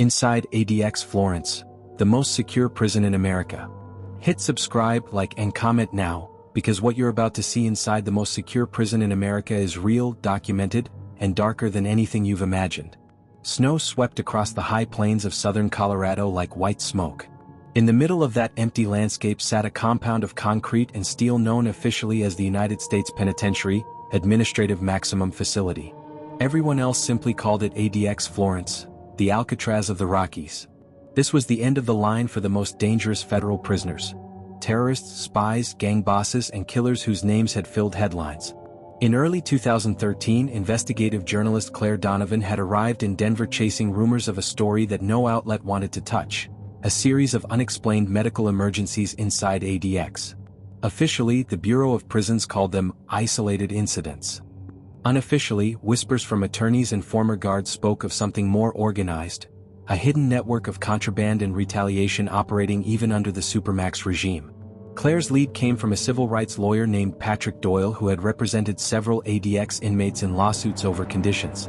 Inside ADX Florence, the most secure prison in America. Hit subscribe, like, and comment now, because what you're about to see inside the most secure prison in America is real, documented, and darker than anything you've imagined. Snow swept across the high plains of southern Colorado like white smoke. In the middle of that empty landscape sat a compound of concrete and steel known officially as the United States Penitentiary, Administrative Maximum Facility. Everyone else simply called it ADX Florence, the Alcatraz of the Rockies. This was the end of the line for the most dangerous federal prisoners. Terrorists, spies, gang bosses, and killers whose names had filled headlines. In early 2013, investigative journalist Claire Donovan had arrived in Denver chasing rumors of a story that no outlet wanted to touch. A series of unexplained medical emergencies inside ADX. Officially, the Bureau of Prisons called them isolated incidents. Unofficially, whispers from attorneys and former guards spoke of something more organized, a hidden network of contraband and retaliation operating even under the Supermax regime. Claire's lead came from a civil rights lawyer named Patrick Doyle who had represented several ADX inmates in lawsuits over conditions.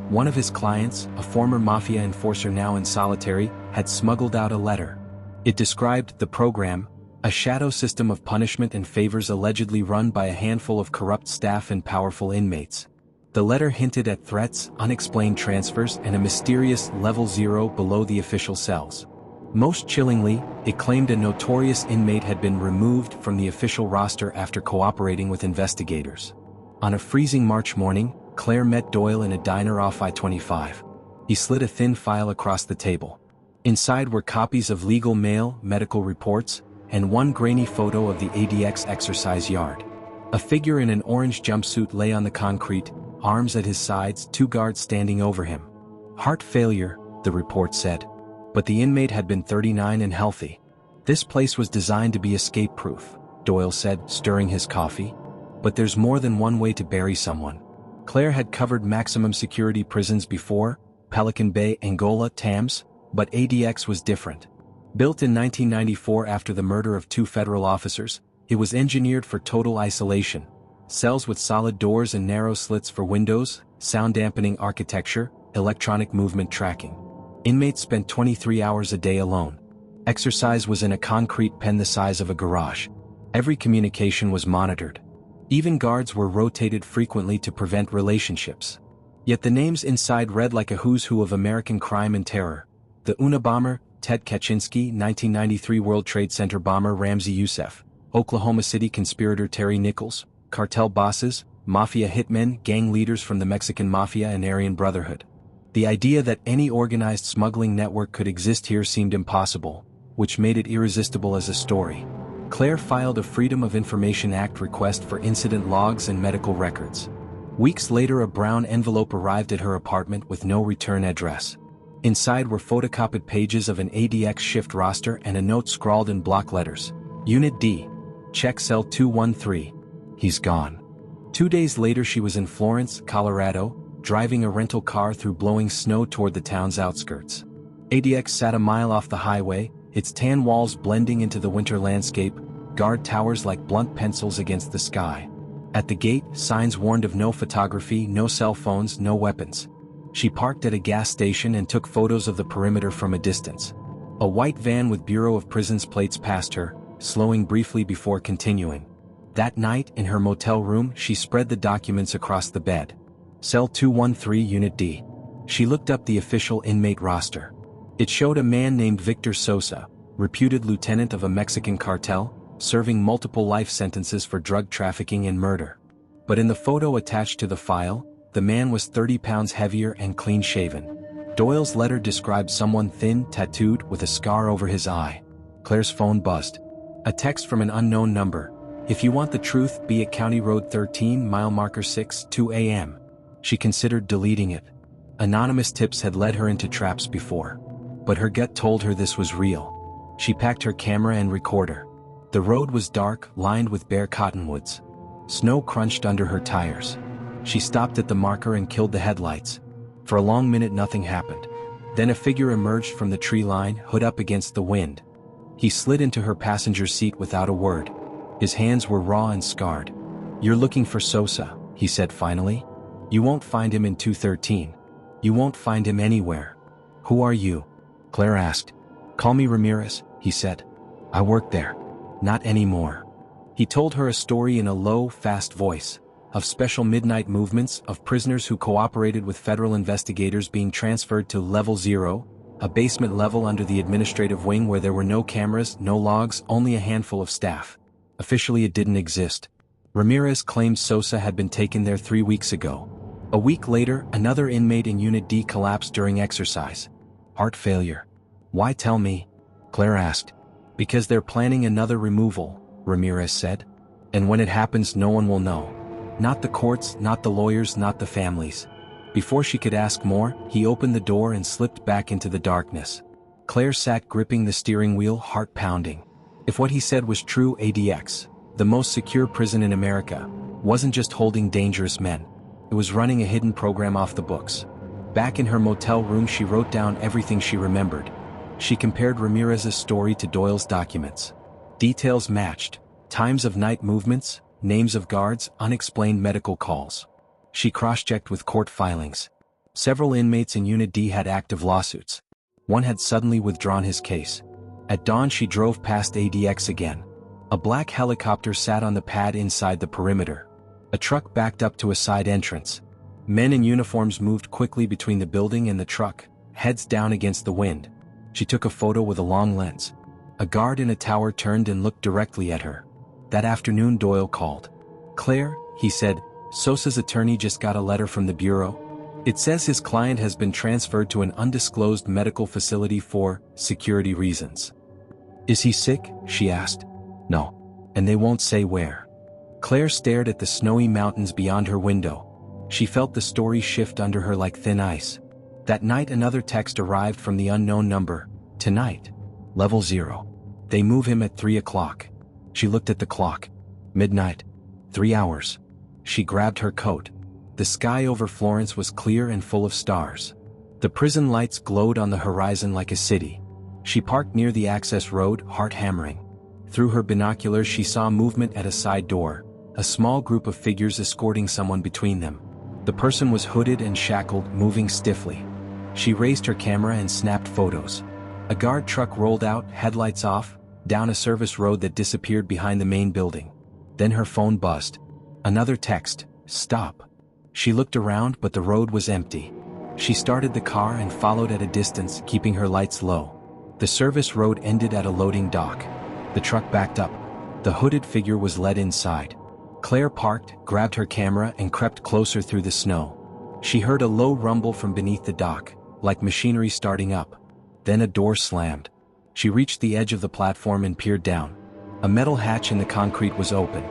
One of his clients, a former mafia enforcer now in solitary, had smuggled out a letter. It described the program, a shadow system of punishment and favors allegedly run by a handful of corrupt staff and powerful inmates. The letter hinted at threats, unexplained transfers, and a mysterious level 0 below the official cells. Most chillingly, it claimed a notorious inmate had been removed from the official roster after cooperating with investigators. On a freezing March morning, Claire met Doyle in a diner off I-25. He slid a thin file across the table. Inside were copies of legal mail, medical reports, and one grainy photo of the ADX exercise yard. A figure in an orange jumpsuit lay on the concrete, arms at his sides, two guards standing over him. Heart failure, the report said. But the inmate had been 39 and healthy. This place was designed to be escape-proof, Doyle said, stirring his coffee. But there's more than one way to bury someone. Claire had covered maximum security prisons before, Pelican Bay, Angola, Tams, but ADX was different. Built in 1994 after the murder of two federal officers, it was engineered for total isolation. Cells with solid doors and narrow slits for windows, sound-dampening architecture, electronic movement tracking. Inmates spent 23 hours a day alone. Exercise was in a concrete pen the size of a garage. Every communication was monitored. Even guards were rotated frequently to prevent relationships. Yet the names inside read like a who's who of American crime and terror. The Unabomber, Ted Kaczynski, 1993 World Trade Center bomber Ramzi Youssef, Oklahoma City conspirator Terry Nichols, cartel bosses, mafia hitmen, gang leaders from the Mexican Mafia and Aryan Brotherhood. The idea that any organized smuggling network could exist here seemed impossible, which made it irresistible as a story. Claire filed a Freedom of Information Act request for incident logs and medical records. Weeks later, a brown envelope arrived at her apartment with no return address. Inside were photocopied pages of an ADX shift roster and a note scrawled in block letters. Unit D. Check cell 213. He's gone. 2 days later she was in Florence, Colorado, driving a rental car through blowing snow toward the town's outskirts. ADX sat a mile off the highway, its tan walls blending into the winter landscape, guard towers like blunt pencils against the sky. At the gate, signs warned of no photography, no cell phones, no weapons. She parked at a gas station and took photos of the perimeter from a distance. A white van with Bureau of Prisons plates passed her, slowing briefly before continuing. That night, in her motel room, she spread the documents across the bed. Cell 213, Unit D. She looked up the official inmate roster. It showed a man named Victor Sosa, reputed lieutenant of a Mexican cartel, serving multiple life sentences for drug trafficking and murder. But in the photo attached to the file, the man was 30 pounds heavier and clean-shaven. Doyle's letter described someone thin, tattooed, with a scar over his eye. Claire's phone buzzed. A text from an unknown number. If you want the truth, be at County Road 13, mile marker 6, 2 a.m. She considered deleting it. Anonymous tips had led her into traps before. But her gut told her this was real. She packed her camera and recorder. The road was dark, lined with bare cottonwoods. Snow crunched under her tires. She stopped at the marker and killed the headlights. For a long minute nothing happened. Then a figure emerged from the tree line, hood up against the wind. He slid into her passenger seat without a word. His hands were raw and scarred. "You're looking for Sosa," he said finally. "You won't find him in 213. You won't find him anywhere. Who are you?" Claire asked. "Call me Ramirez," he said. "I work there." "Not anymore." He told her a story in a low, fast voice, of special midnight movements, of prisoners who cooperated with federal investigators being transferred to Level 0, a basement level under the administrative wing where there were no cameras, no logs, only a handful of staff. Officially it didn't exist. Ramirez claimed Sosa had been taken there 3 weeks ago. A week later, another inmate in Unit D collapsed during exercise. Heart failure. "Why tell me?" Claire asked. "Because they're planning another removal," Ramirez said. "And when it happens no one will know. Not the courts, not the lawyers, not the families." Before she could ask more, he opened the door and slipped back into the darkness. Claire sat gripping the steering wheel, heart pounding. If what he said was true, ADX, the most secure prison in America, wasn't just holding dangerous men. It was running a hidden program off the books. Back in her motel room she wrote down everything she remembered. She compared Ramirez's story to Doyle's documents. Details matched. Times of night movements, names of guards, unexplained medical calls. She cross-checked with court filings. Several inmates in Unit D had active lawsuits. One had suddenly withdrawn his case. At dawn she drove past ADX again. A black helicopter sat on the pad inside the perimeter. A truck backed up to a side entrance. Men in uniforms moved quickly between the building and the truck, heads down against the wind. She took a photo with a long lens. A guard in a tower turned and looked directly at her. That afternoon Doyle called. "Claire," he said, "Sosa's attorney just got a letter from the bureau. It says his client has been transferred to an undisclosed medical facility for security reasons." "Is he sick?" she asked. "No. And they won't say where." Claire stared at the snowy mountains beyond her window. She felt the story shift under her like thin ice. That night another text arrived from the unknown number. "Tonight. Level 0. They move him at 3 o'clock. She looked at the clock. Midnight. 3 hours. She grabbed her coat. The sky over Florence was clear and full of stars. The prison lights glowed on the horizon like a city. She parked near the access road, heart hammering. Through her binoculars she saw movement at a side door, a small group of figures escorting someone between them. The person was hooded and shackled, moving stiffly. She raised her camera and snapped photos. A guard truck rolled out, headlights off, down a service road that disappeared behind the main building. Then her phone buzzed. Another text, "Stop." She looked around but the road was empty. She started the car and followed at a distance, keeping her lights low. The service road ended at a loading dock. The truck backed up. The hooded figure was led inside. Claire parked, grabbed her camera and crept closer through the snow. She heard a low rumble from beneath the dock, like machinery starting up. Then a door slammed. She reached the edge of the platform and peered down. A metal hatch in the concrete was open.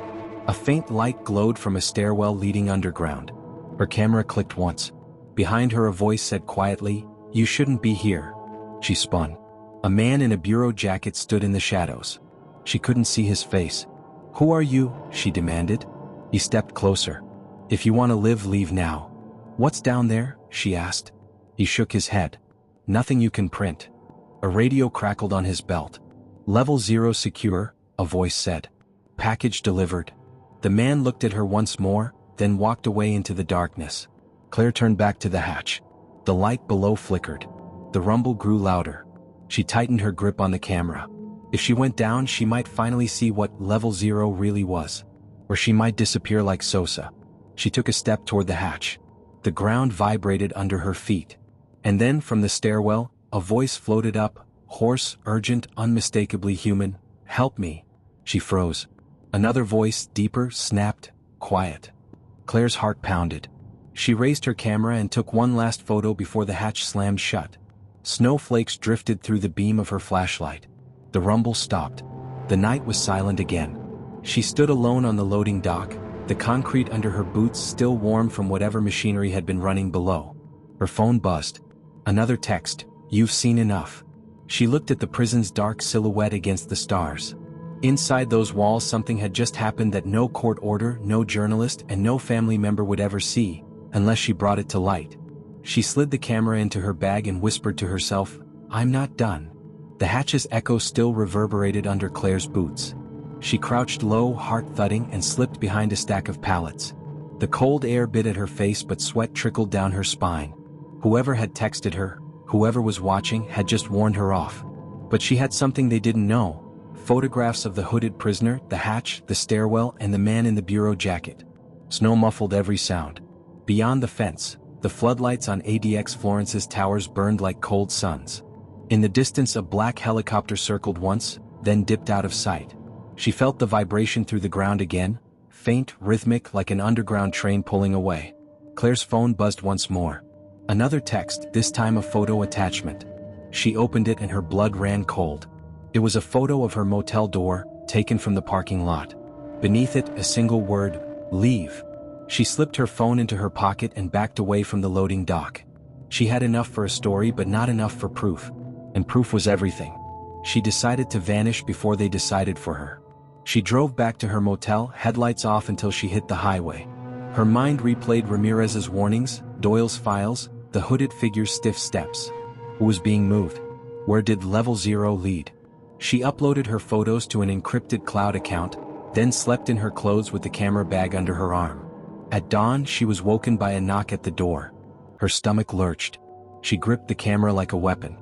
A faint light glowed from a stairwell leading underground. Her camera clicked once. Behind her a voice said quietly, "You shouldn't be here." She spun. A man in a bureau jacket stood in the shadows. She couldn't see his face. "Who are you?" she demanded. He stepped closer. "If you want to live, leave now." "What's down there?" she asked. He shook his head. "Nothing you can print." A radio crackled on his belt. "Level 0 secure," a voice said. "Package delivered." The man looked at her once more, then walked away into the darkness. Claire turned back to the hatch. The light below flickered. The rumble grew louder. She tightened her grip on the camera. If she went down she might finally see what Level 0 really was. Or she might disappear like Sosa. She took a step toward the hatch. The ground vibrated under her feet. And then from the stairwell, a voice floated up, hoarse, urgent, unmistakably human. "Help me." She froze. Another voice, deeper, snapped, "Quiet." Claire's heart pounded. She raised her camera and took one last photo before the hatch slammed shut. Snowflakes drifted through the beam of her flashlight. The rumble stopped. The night was silent again. She stood alone on the loading dock, the concrete under her boots still warm from whatever machinery had been running below. Her phone buzzed. Another text, "You've seen enough." She looked at the prison's dark silhouette against the stars. Inside those walls something had just happened that no court order, no journalist, and no family member would ever see, unless she brought it to light. She slid the camera into her bag and whispered to herself, "I'm not done." The hatch's echo still reverberated under Claire's boots. She crouched low, heart thudding, and slipped behind a stack of pallets. The cold air bit at her face but sweat trickled down her spine. Whoever had texted her, Whoever was watching had just warned her off. But she had something they didn't know. Photographs of the hooded prisoner, the hatch, the stairwell, and the man in the bureau jacket. Snow muffled every sound. Beyond the fence, the floodlights on ADX Florence's towers burned like cold suns. In the distance a black helicopter circled once, then dipped out of sight. She felt the vibration through the ground again, faint, rhythmic like an underground train pulling away. Claire's phone buzzed once more. Another text, this time a photo attachment. She opened it and her blood ran cold. It was a photo of her motel door, taken from the parking lot. Beneath it, a single word, leave. She slipped her phone into her pocket and backed away from the loading dock. She had enough for a story but not enough for proof. And proof was everything. She decided to vanish before they decided for her. She drove back to her motel, headlights off until she hit the highway. Her mind replayed Ramirez's warnings, Doyle's files, the hooded figure's stiff steps. Who was being moved? Where did Level 0 lead? She uploaded her photos to an encrypted cloud account, then slept in her clothes with the camera bag under her arm. At dawn, she was woken by a knock at the door. Her stomach lurched. She gripped the camera like a weapon.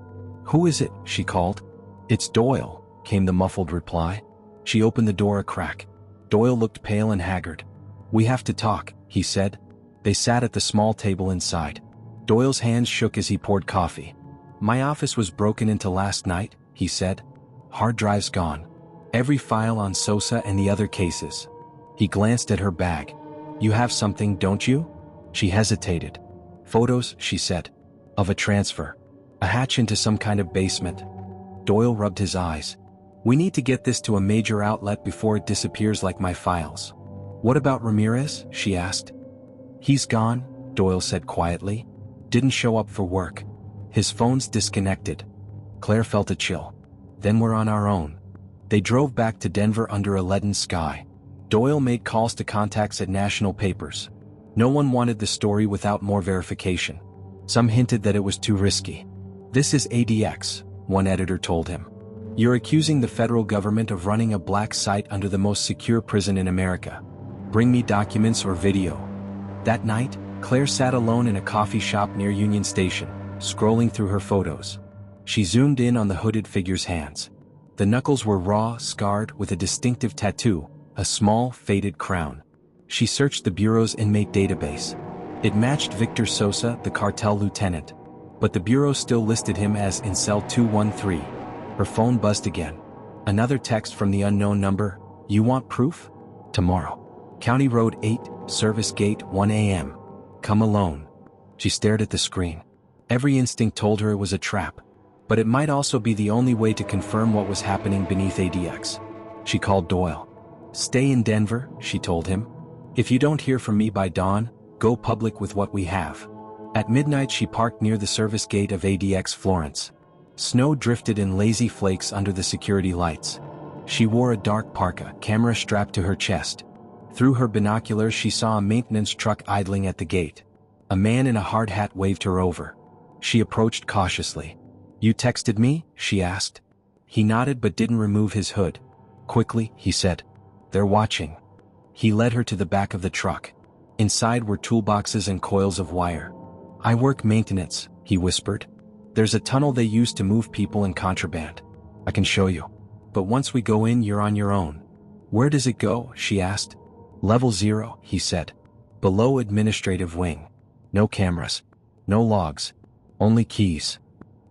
"Who is it?" she called. "It's Doyle," came the muffled reply. She opened the door a crack. Doyle looked pale and haggard. "We have to talk," he said. They sat at the small table inside. Doyle's hands shook as he poured coffee. "My office was broken into last night," he said. "Hard drives gone. Every file on Sosa and the other cases." He glanced at her bag. "You have something, don't you?" She hesitated. "Photos," she said. "Of a transfer. A hatch into some kind of basement." Doyle rubbed his eyes. "We need to get this to a major outlet before it disappears like my files." "What about Ramirez?" she asked. "He's gone," Doyle said quietly. "Didn't show up for work. His phone's disconnected." Claire felt a chill. "Then we're on our own." They drove back to Denver under a leaden sky. Doyle made calls to contacts at national papers. No one wanted the story without more verification. Some hinted that it was too risky. "This is ADX," one editor told him. "You're accusing the federal government of running a black site under the most secure prison in America. Bring me documents or video." That night, Claire sat alone in a coffee shop near Union Station, scrolling through her photos. She zoomed in on the hooded figure's hands. The knuckles were raw, scarred, with a distinctive tattoo, a small, faded crown. She searched the Bureau's inmate database. It matched Victor Sosa, the cartel lieutenant. But the Bureau still listed him as in cell 213. Her phone buzzed again. Another text from the unknown number. "You want proof? Tomorrow. County Road 8, Service Gate, 1 a.m. Come alone." She stared at the screen. Every instinct told her it was a trap. But it might also be the only way to confirm what was happening beneath ADX. She called Doyle. "Stay in Denver," she told him. "If you don't hear from me by dawn, go public with what we have." At midnight she parked near the service gate of ADX Florence. Snow drifted in lazy flakes under the security lights. She wore a dark parka, camera strapped to her chest. Through her binoculars she saw a maintenance truck idling at the gate. A man in a hard hat waved her over. She approached cautiously. "You texted me?" she asked. He nodded but didn't remove his hood. "Quickly," he said. "They're watching." He led her to the back of the truck. Inside were toolboxes and coils of wire. "I work maintenance," he whispered. "There's a tunnel they use to move people and contraband. I can show you. But once we go in, you're on your own." "Where does it go?" she asked. "Level 0, he said. "Below administrative wing. No cameras. No logs. Only keys."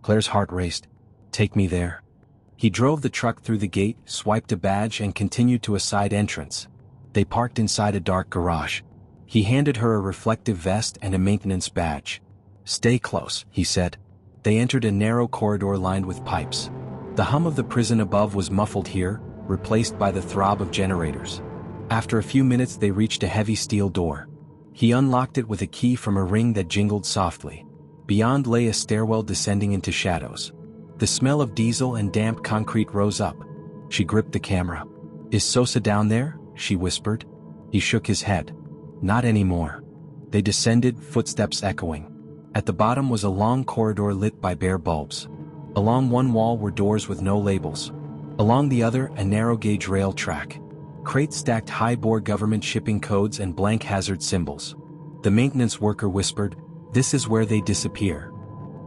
Claire's heart raced. "Take me there." He drove the truck through the gate, swiped a badge and continued to a side entrance. They parked inside a dark garage. He handed her a reflective vest and a maintenance badge. "Stay close," he said. They entered a narrow corridor lined with pipes. The hum of the prison above was muffled here, replaced by the throb of generators. After a few minutes they reached a heavy steel door. He unlocked it with a key from a ring that jingled softly. Beyond lay a stairwell descending into shadows. The smell of diesel and damp concrete rose up. She gripped the camera. "Is Sosa down there?" she whispered. He shook his head. "Not anymore." They descended, footsteps echoing. At the bottom was a long corridor lit by bare bulbs. Along one wall were doors with no labels. Along the other, a narrow-gauge rail track. Crates stacked high-bore government shipping codes and blank hazard symbols. The maintenance worker whispered, "This is where they disappear."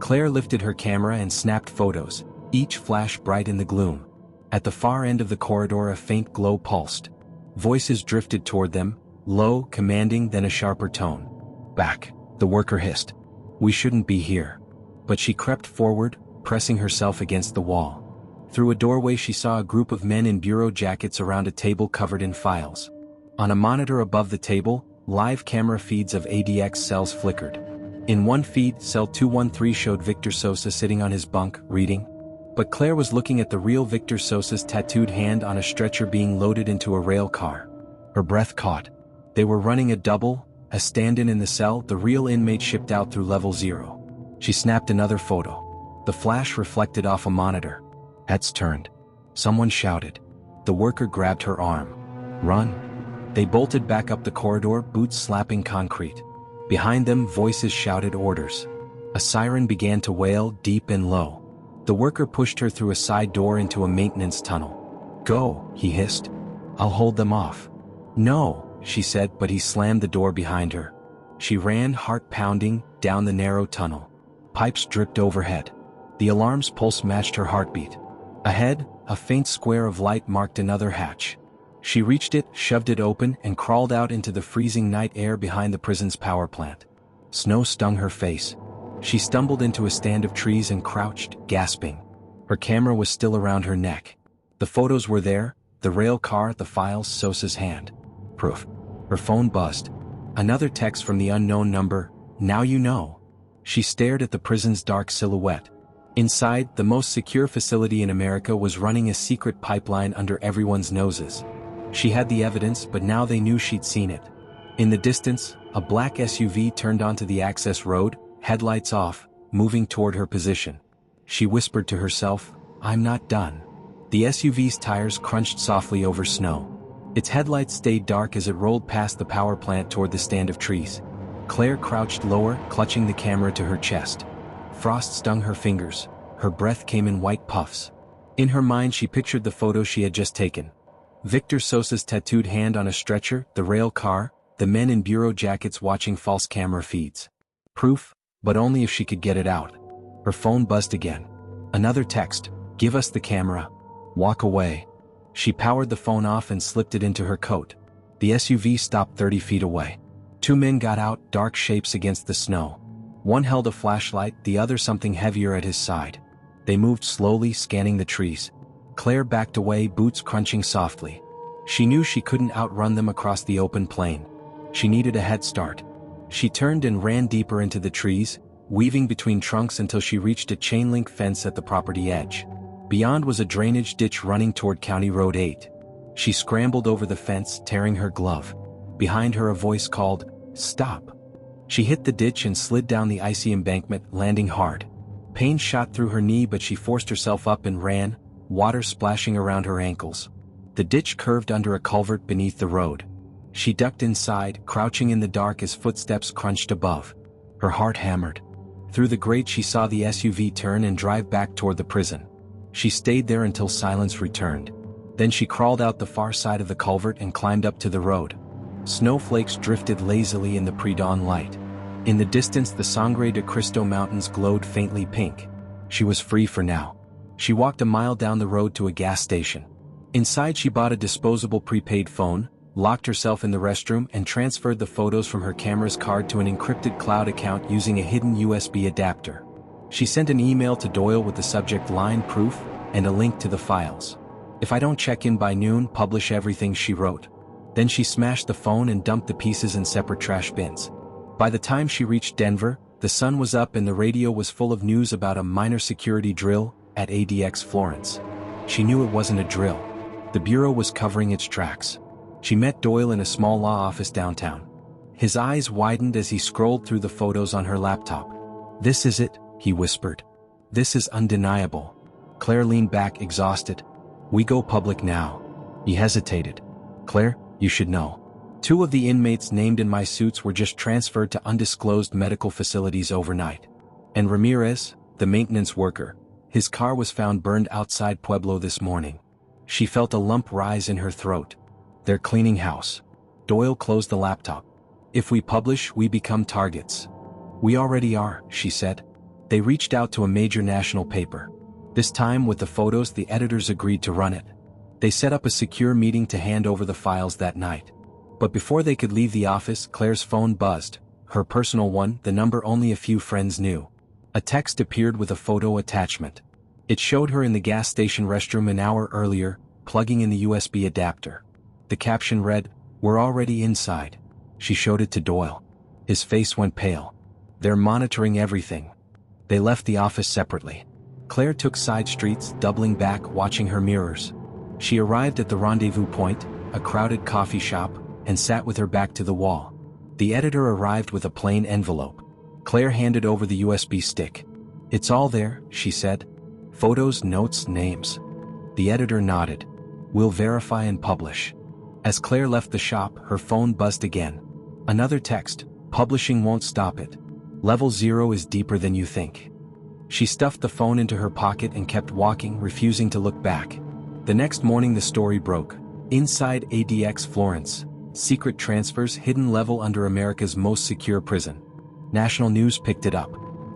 Claire lifted her camera and snapped photos, each flash bright in the gloom. At the far end of the corridor a faint glow pulsed. Voices drifted toward them, low, commanding, then a sharper tone. "Back," the worker hissed. "We shouldn't be here." But she crept forward, pressing herself against the wall. Through a doorway she saw a group of men in bureau jackets around a table covered in files. On a monitor above the table, live camera feeds of ADX cells flickered. In one feed, cell 213 showed Victor Sosa sitting on his bunk, reading. But Claire was looking at the real Victor Sosa's tattooed hand on a stretcher being loaded into a rail car. Her breath caught. They were running a double, a stand-in in the cell, the real inmate shipped out through level 0. She snapped another photo. The flash reflected off a monitor. Heads turned. Someone shouted. The worker grabbed her arm. "Run." They bolted back up the corridor, boots slapping concrete. Behind them, voices shouted orders. A siren began to wail, deep and low. The worker pushed her through a side door into a maintenance tunnel. "Go," he hissed. "I'll hold them off." "No," she said, but he slammed the door behind her. She ran, heart pounding, down the narrow tunnel. Pipes dripped overhead. The alarm's pulse matched her heartbeat. Ahead, a faint square of light marked another hatch. She reached it, shoved it open, and crawled out into the freezing night air behind the prison's power plant. Snow stung her face. She stumbled into a stand of trees and crouched, gasping. Her camera was still around her neck. The photos were there, the rail car, the files, Sosa's hand. Proof. Her phone buzzed. Another text from the unknown number, "Now you know." She stared at the prison's dark silhouette. Inside, the most secure facility in America was running a secret pipeline under everyone's noses. She had the evidence, but now they knew she'd seen it. In the distance, a black SUV turned onto the access road, headlights off, moving toward her position. She whispered to herself, "I'm not done." The SUV's tires crunched softly over snow. Its headlights stayed dark as it rolled past the power plant toward the stand of trees. Claire crouched lower, clutching the camera to her chest. Frost stung her fingers. Her breath came in white puffs. In her mind she pictured the photo she had just taken. Victor Sosa's tattooed hand on a stretcher, the rail car, the men in bureau jackets watching false camera feeds. Proof, but only if she could get it out. Her phone buzzed again. Another text, "Give us the camera. Walk away." She powered the phone off and slipped it into her coat. The SUV stopped 30 feet away. Two men got out, dark shapes against the snow. One held a flashlight, the other something heavier at his side. They moved slowly, scanning the trees. Claire backed away, boots crunching softly. She knew she couldn't outrun them across the open plain. She needed a head start. She turned and ran deeper into the trees, weaving between trunks until she reached a chain-link fence at the property edge. Beyond was a drainage ditch running toward County Road 8. She scrambled over the fence, tearing her glove. Behind her a voice called, "Stop." She hit the ditch and slid down the icy embankment, landing hard. Pain shot through her knee, but she forced herself up and ran, water splashing around her ankles. The ditch curved under a culvert beneath the road. She ducked inside, crouching in the dark as footsteps crunched above. Her heart hammered. Through the grate she saw the SUV turn and drive back toward the prison. She stayed there until silence returned. Then she crawled out the far side of the culvert and climbed up to the road. Snowflakes drifted lazily in the pre-dawn light. In the distance the Sangre de Cristo Mountains glowed faintly pink. She was free for now. She walked a mile down the road to a gas station. Inside she bought a disposable prepaid phone, locked herself in the restroom and transferred the photos from her camera's card to an encrypted cloud account using a hidden USB adapter. She sent an email to Doyle with the subject line "Proof" and a link to the files. "If I don't check in by noon, publish everything," she wrote. Then she smashed the phone and dumped the pieces in separate trash bins. By the time she reached Denver, the sun was up and the radio was full of news about a minor security drill at ADX Florence. She knew it wasn't a drill. The bureau was covering its tracks. She met Doyle in a small law office downtown. His eyes widened as he scrolled through the photos on her laptop. "This is it," he whispered. "This is undeniable." Claire leaned back, exhausted. "We go public now." He hesitated. "Claire, you should know. 2 of the inmates named in my suits were just transferred to undisclosed medical facilities overnight. And Ramirez, the maintenance worker, his car was found burned outside Pueblo this morning." She felt a lump rise in her throat. "They're cleaning house." Doyle closed the laptop. "If we publish, we become targets." "We already are," she said. They reached out to a major national paper. This time with the photos, the editors agreed to run it. They set up a secure meeting to hand over the files that night. But before they could leave the office, Claire's phone buzzed, her personal one, the number only a few friends knew. A text appeared with a photo attachment. It showed her in the gas station restroom an hour earlier, plugging in the USB adapter. The caption read, "We're already inside." She showed it to Doyle. His face went pale. "They're monitoring everything." They left the office separately. Claire took side streets, doubling back, watching her mirrors. She arrived at the rendezvous point, a crowded coffee shop, and sat with her back to the wall. The editor arrived with a plain envelope. Claire handed over the USB stick. "It's all there," she said. "Photos, notes, names." The editor nodded. "We'll verify and publish." As Claire left the shop, her phone buzzed again. Another text, "Publishing won't stop it. Level 0 is deeper than you think." She stuffed the phone into her pocket and kept walking, refusing to look back. The next morning the story broke. Inside ADX Florence, secret transfers, hidden level under America's most secure prison. National news picked it up.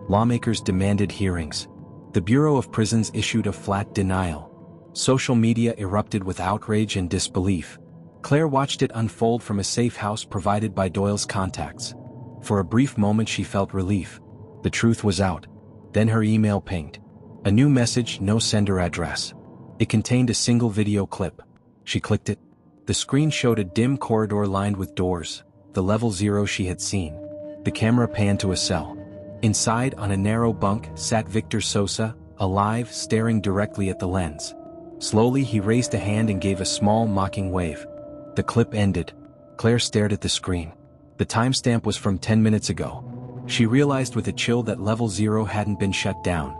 Lawmakers demanded hearings. The Bureau of Prisons issued a flat denial. Social media erupted with outrage and disbelief. Claire watched it unfold from a safe house provided by Doyle's contacts. For a brief moment she felt relief. The truth was out. Then her email pinged. A new message, no sender address. It contained a single video clip. She clicked it. The screen showed a dim corridor lined with doors, the level 0 she had seen. The camera panned to a cell. Inside, on a narrow bunk, sat Victor Sosa, alive, staring directly at the lens. Slowly he raised a hand and gave a small, mocking wave. The clip ended. Claire stared at the screen. The timestamp was from 10 minutes ago. She realized with a chill that level 0 hadn't been shut down.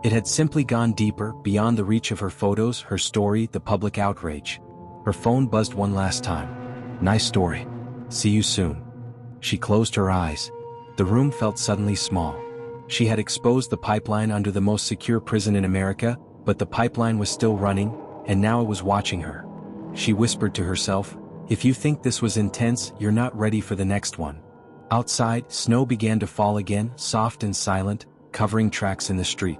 It had simply gone deeper, beyond the reach of her photos, her story, the public outrage. Her phone buzzed one last time. "Nice story. See you soon." She closed her eyes. The room felt suddenly small. She had exposed the pipeline under the most secure prison in America, but the pipeline was still running, and now it was watching her. She whispered to herself, "If you think this was intense, you're not ready for the next one." Outside, snow began to fall again, soft and silent, covering tracks in the street.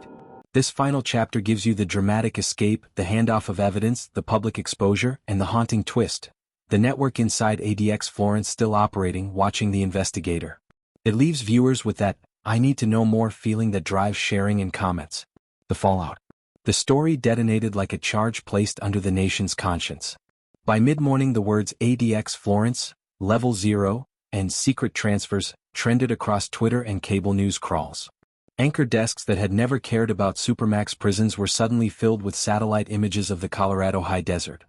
This final chapter gives you the dramatic escape, the handoff of evidence, the public exposure, and the haunting twist. The network inside ADX Florence still operating, watching the investigator. It leaves viewers with that, "I need to know more" feeling that drives sharing and comments. The fallout. The story detonated like a charge placed under the nation's conscience. By mid-morning the words ADX Florence, Level 0, and secret transfers trended across Twitter and cable news crawls. Anchor desks that had never cared about Supermax prisons were suddenly filled with satellite images of the Colorado high desert.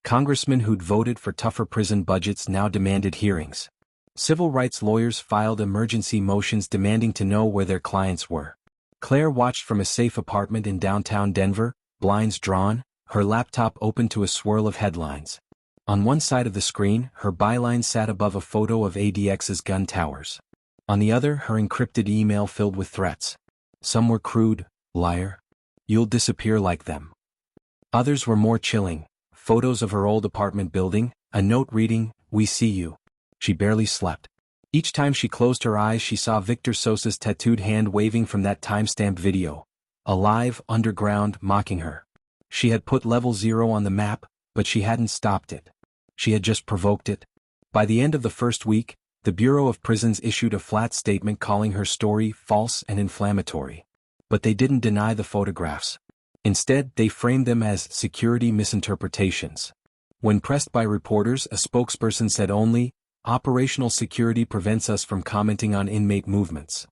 Congressmen who'd voted for tougher prison budgets now demanded hearings. Civil rights lawyers filed emergency motions demanding to know where their clients were. Claire watched from a safe apartment in downtown Denver, blinds drawn, her laptop open to a swirl of headlines. On one side of the screen, her byline sat above a photo of ADX's gun towers. On the other, her encrypted email filled with threats. Some were crude, "Liar. You'll disappear like them." Others were more chilling, photos of her old apartment building, a note reading, "We see you." She barely slept. Each time she closed her eyes she saw Victor Sosa's tattooed hand waving from that timestamp video. Alive, underground, mocking her. She had put level 0 on the map, but she hadn't stopped it. She had just provoked it. By the end of the first week, the Bureau of Prisons issued a flat statement calling her story false and inflammatory. But they didn't deny the photographs. Instead, they framed them as security misinterpretations. When pressed by reporters, a spokesperson said only, "Operational security prevents us from commenting on inmate movements."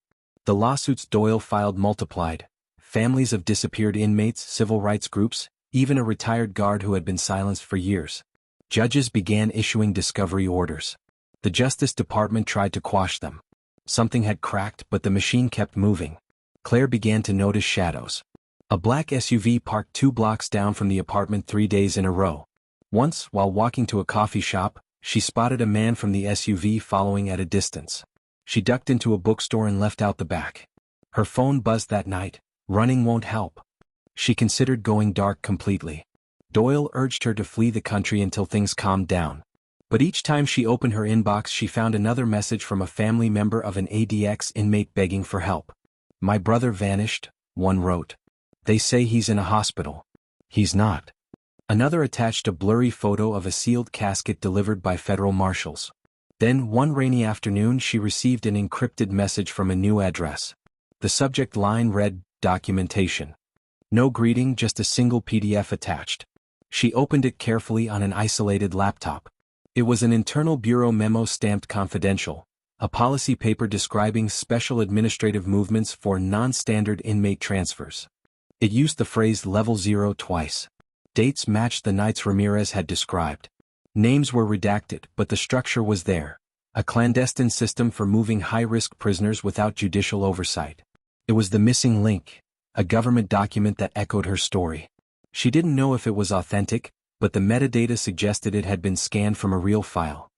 The lawsuits Doyle filed multiplied. Families of disappeared inmates, civil rights groups, even a retired guard who had been silenced for years. Judges began issuing discovery orders. The Justice Department tried to quash them. Something had cracked, but the machine kept moving. Claire began to notice shadows. A black SUV parked 2 blocks down from the apartment 3 days in a row. Once, while walking to a coffee shop, she spotted a man from the SUV following at a distance. She ducked into a bookstore and left out the back. Her phone buzzed that night. Running won't help. She considered going dark completely. Doyle urged her to flee the country until things calmed down. But each time she opened her inbox she found another message from a family member of an ADX inmate begging for help. My brother vanished, one wrote. They say he's in a hospital. He's not. Another attached a blurry photo of a sealed casket delivered by federal marshals. Then one rainy afternoon she received an encrypted message from a new address. The subject line read, documentation. No greeting, just a single PDF attached. She opened it carefully on an isolated laptop. It was an internal bureau memo stamped confidential, a policy paper describing special administrative movements for non-standard inmate transfers. It used the phrase level 0 twice. Dates matched the nights Ramirez had described. Names were redacted, but the structure was there. A clandestine system for moving high-risk prisoners without judicial oversight. It was the missing link, a government document that echoed her story. She didn't know if it was authentic, but the metadata suggested it had been scanned from a real file.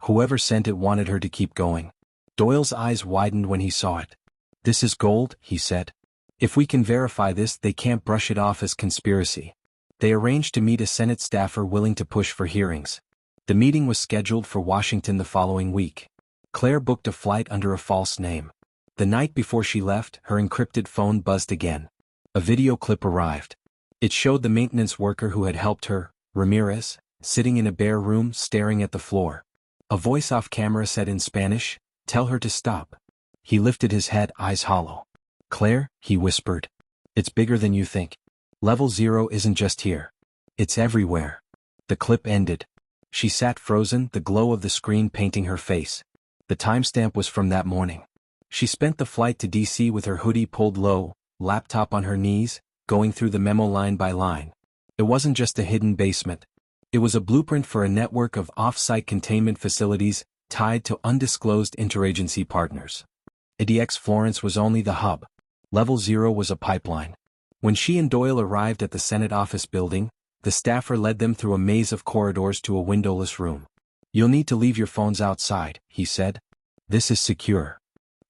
Whoever sent it wanted her to keep going. Doyle's eyes widened when he saw it. This is gold, he said. If we can verify this, they can't brush it off as conspiracy. They arranged to meet a Senate staffer willing to push for hearings. The meeting was scheduled for Washington the following week. Claire booked a flight under a false name. The night before she left, her encrypted phone buzzed again. A video clip arrived. It showed the maintenance worker who had helped her, Ramirez, sitting in a bare room staring at the floor. A voice off camera said in Spanish, "Tell her to stop." He lifted his head, eyes hollow. "Claire," he whispered. "It's bigger than you think. Level 0 isn't just here. It's everywhere." The clip ended. She sat frozen, the glow of the screen painting her face. The timestamp was from that morning. She spent the flight to D.C. with her hoodie pulled low, laptop on her knees, going through the memo line by line. It wasn't just a hidden basement. It was a blueprint for a network of off-site containment facilities tied to undisclosed interagency partners. ADX Florence was only the hub. Level 0 was a pipeline. When she and Doyle arrived at the Senate office building, the staffer led them through a maze of corridors to a windowless room. "You'll need to leave your phones outside," he said. "This is secure."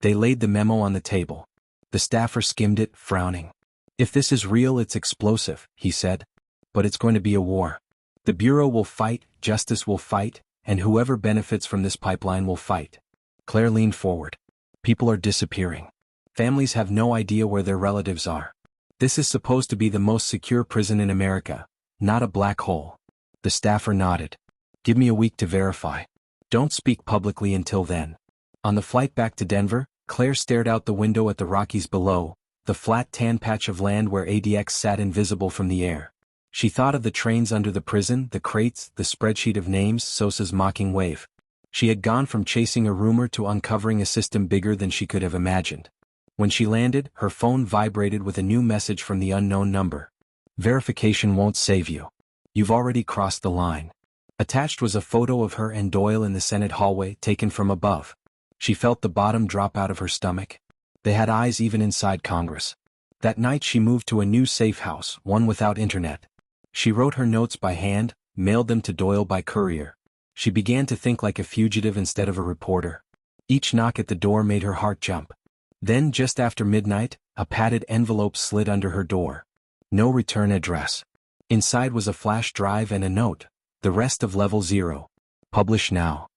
They laid the memo on the table. The staffer skimmed it, frowning. "If this is real, it's explosive," he said. "But it's going to be a war. The Bureau will fight, justice will fight, and whoever benefits from this pipeline will fight." Claire leaned forward. "People are disappearing. Families have no idea where their relatives are. This is supposed to be the most secure prison in America, not a black hole." The staffer nodded. "Give me a week to verify. Don't speak publicly until then." On the flight back to Denver, Claire stared out the window at the Rockies below, the flat tan patch of land where ADX sat invisible from the air. She thought of the trains under the prison, the crates, the spreadsheet of names, Sosa's mocking wave. She had gone from chasing a rumor to uncovering a system bigger than she could have imagined. When she landed, her phone vibrated with a new message from the unknown number. "Verification won't save you. You've already crossed the line." Attached was a photo of her and Doyle in the Senate hallway, taken from above. She felt the bottom drop out of her stomach. They had eyes even inside Congress. That night she moved to a new safe house, one without internet. She wrote her notes by hand, mailed them to Doyle by courier. She began to think like a fugitive instead of a reporter. Each knock at the door made her heart jump. Then, just after midnight, a padded envelope slid under her door. No return address. Inside was a flash drive and a note, the rest of Level 0. Publish now.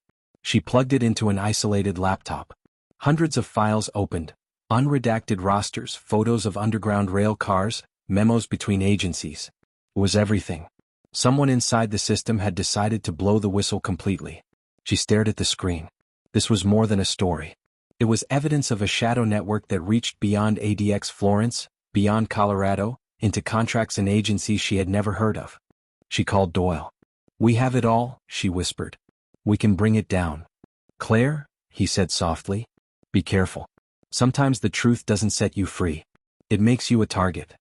She plugged it into an isolated laptop. Hundreds of files opened. Unredacted rosters, photos of underground rail cars, memos between agencies. It was everything. Someone inside the system had decided to blow the whistle completely. She stared at the screen. This was more than a story. It was evidence of a shadow network that reached beyond ADX Florence, beyond Colorado, into contracts and agencies she had never heard of. She called Doyle. "We have it all," she whispered. "We can bring it down." "Claire," he said softly, "be careful. Sometimes the truth doesn't set you free. It makes you a target."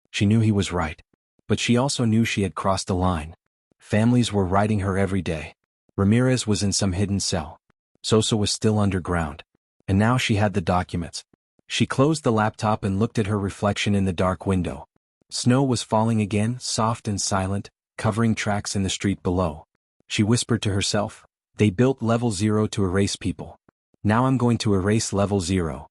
She knew he was right. But she also knew she had crossed a line. Families were writing her every day. Ramirez was in some hidden cell. Sosa was still underground. And now she had the documents. She closed the laptop and looked at her reflection in the dark window. Snow was falling again, soft and silent, covering tracks in the street below. She whispered to herself, "They built Level 0 to erase people. Now I'm going to erase Level 0.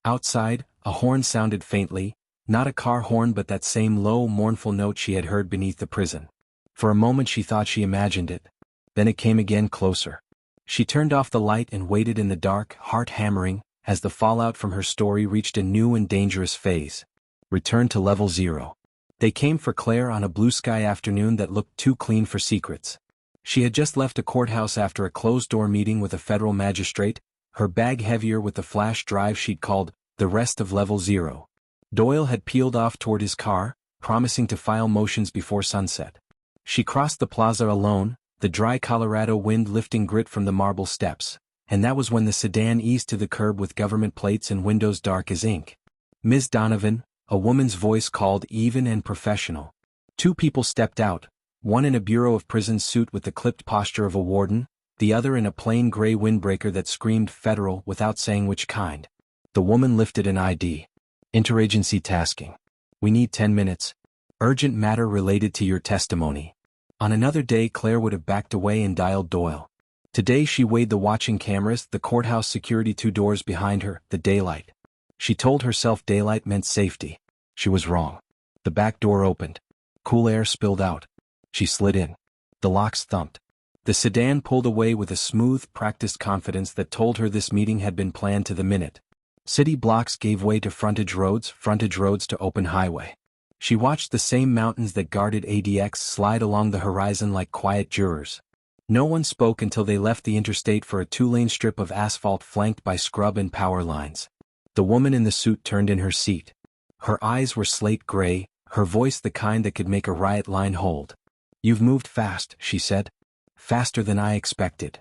Outside, a horn sounded faintly, not a car horn but that same low, mournful note she had heard beneath the prison. For a moment she thought she imagined it. Then it came again, closer. She turned off the light and waited in the dark, heart hammering, as the fallout from her story reached a new and dangerous phase. Return to level 0. They came for Claire on a blue sky afternoon that looked too clean for secrets. She had just left a courthouse after a closed-door meeting with a federal magistrate, her bag heavier with the flash drive she'd called the rest of level 0. Doyle had peeled off toward his car, promising to file motions before sunset. She crossed the plaza alone, the dry Colorado wind lifting grit from the marble steps, and that was when the sedan eased to the curb with government plates and windows dark as ink. Ms. Donovan, a woman's voice called even and professional. Two people stepped out, one in a Bureau of Prisons suit with the clipped posture of a warden, the other in a plain gray windbreaker that screamed federal without saying which kind. The woman lifted an ID. Interagency tasking. We need 10 minutes. Urgent matter related to your testimony. On another day Claire would have backed away and dialed Doyle. Today she weighed the watching cameras, the courthouse security 2 doors behind her, the daylight. She told herself daylight meant safety. She was wrong. The back door opened. Cool air spilled out. She slid in. The locks thumped. The sedan pulled away with a smooth, practiced confidence that told her this meeting had been planned to the minute. City blocks gave way to frontage roads to open highway. She watched the same mountains that guarded ADX slide along the horizon like quiet jurors. No one spoke until they left the interstate for a 2-lane strip of asphalt flanked by scrub and power lines. The woman in the suit turned in her seat. Her eyes were slate gray, her voice the kind that could make a riot line hold. You've moved fast, she said. Faster than I expected.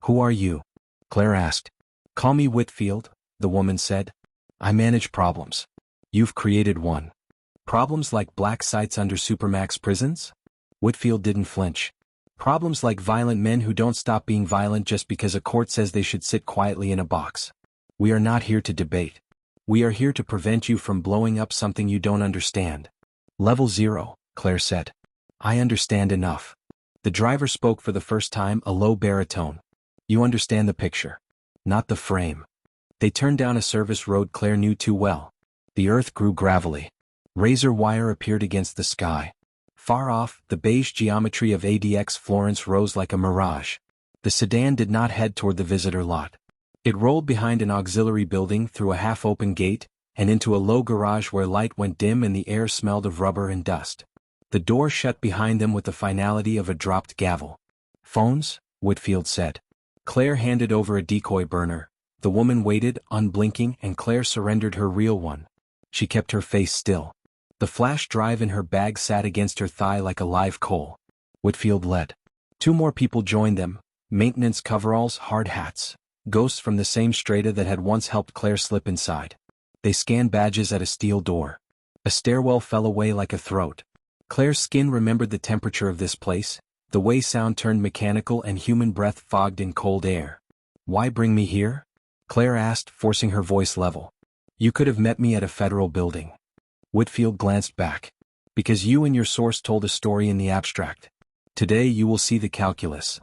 Who are you? Claire asked. Call me Whitfield, the woman said. I manage problems. You've created one. Problems like black sites under Supermax prisons? Whitfield didn't flinch. Problems like violent men who don't stop being violent just because a court says they should sit quietly in a box. We are not here to debate. We are here to prevent you from blowing up something you don't understand. Level 0, Claire said. I understand enough. The driver spoke for the first time, a low baritone. You understand the picture. Not the frame. They turned down a service road Claire knew too well. The earth grew gravelly. Razor wire appeared against the sky. Far off, the beige geometry of ADX Florence rose like a mirage. The sedan did not head toward the visitor lot. It rolled behind an auxiliary building through a half-open gate, and into a low garage where light went dim and the air smelled of rubber and dust. The door shut behind them with the finality of a dropped gavel. Phones? Whitfield said. Claire handed over a decoy burner. The woman waited, unblinking, and Claire surrendered her real one. She kept her face still. The flash drive in her bag sat against her thigh like a live coal. Whitfield led. 2 more people joined them, maintenance coveralls, hard hats, ghosts from the same strata that had once helped Claire slip inside. They scanned badges at a steel door. A stairwell fell away like a throat. Claire's skin remembered the temperature of this place, the way sound turned mechanical and human breath fogged in cold air. Why bring me here? Claire asked, forcing her voice level. You could have met me at a federal building. Whitfield glanced back. Because you and your source told a story in the abstract. Today you will see the calculus.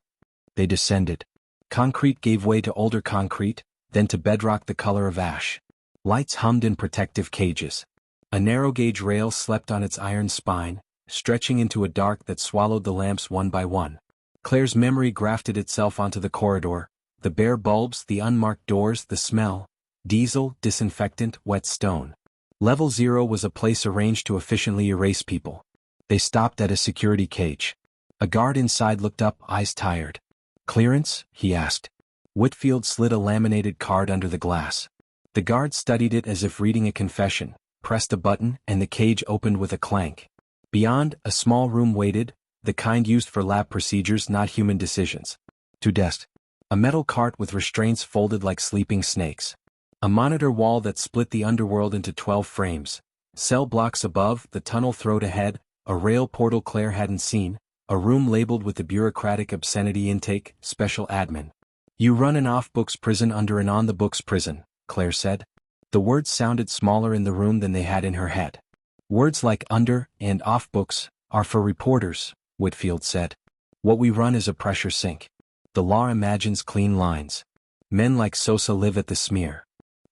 They descended. Concrete gave way to older concrete, then to bedrock the color of ash. Lights hummed in protective cages. A narrow-gauge rail slept on its iron spine, stretching into a dark that swallowed the lamps one by one. Claire's memory grafted itself onto the corridor, the bare bulbs, the unmarked doors, the smell. Diesel, disinfectant, wet stone. Level 0 was a place arranged to efficiently erase people. They stopped at a security cage. A guard inside looked up, eyes tired. Clearance? He asked. Whitfield slid a laminated card under the glass. The guard studied it as if reading a confession, pressed a button, and the cage opened with a clank. Beyond, a small room waited, the kind used for lab procedures, not human decisions. 2 desks. A metal cart with restraints folded like sleeping snakes. A monitor wall that split the underworld into 12 frames. Cell blocks above, the tunnel throat ahead, a rail portal Claire hadn't seen, a room labeled with the bureaucratic obscenity intake, special admin. You run an off-books prison under an on-the-books prison, Claire said. The words sounded smaller in the room than they had in her head. Words like under and off-books are for reporters, Whitfield said. What we run is a pressure sink. The law imagines clean lines. Men like Sosa live at the smear.